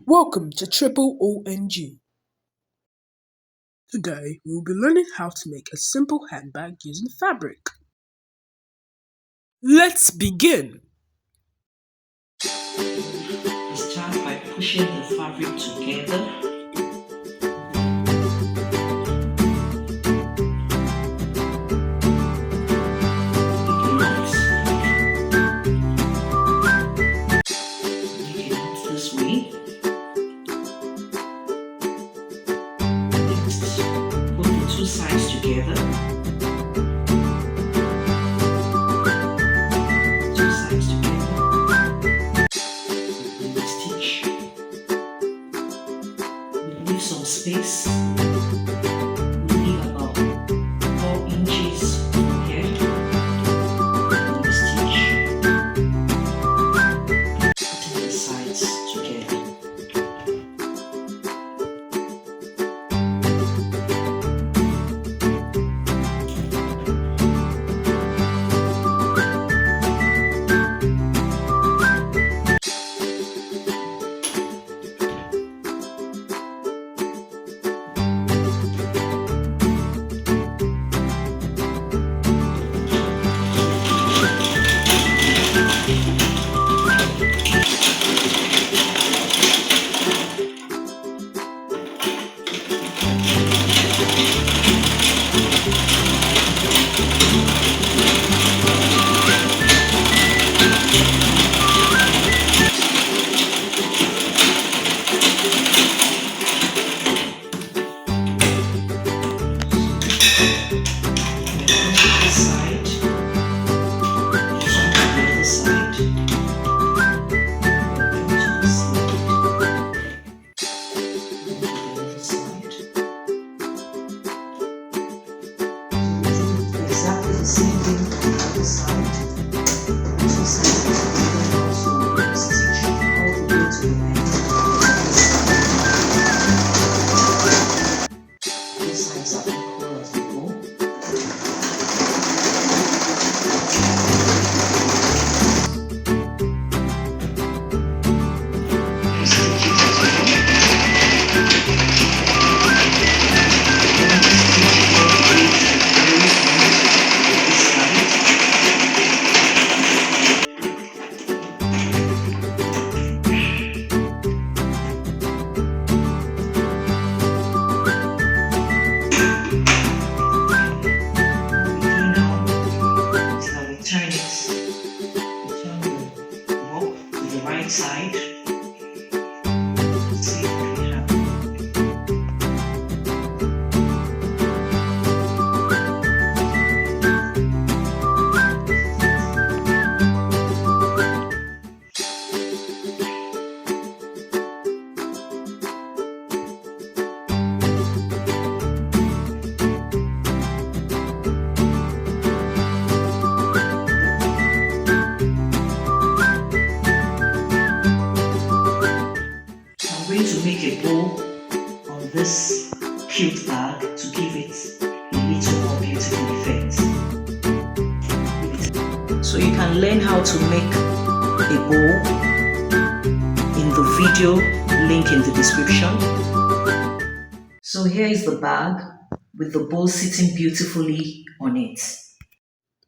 Welcome to Triple ONG. Today we will be learning how to make a simple handbag using fabric. Let's begin! Start by pushing the fabric together. This way. Next, put the two sides together. Two sides together. And stitch. Leave some space. Leave about 4 inches from here. And stitch. Putting the sides together. Same thing on the other side. Two sides and also stitch all the way to the end. Both sides are equal as we go. Right side. Let's see what we have. I'm going to make a bow on this cute bag to give it a little more beautiful effect. So you can learn how to make a bow in the video link in the description. So here is the bag with the bow sitting beautifully on it.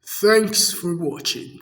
Thanks for watching.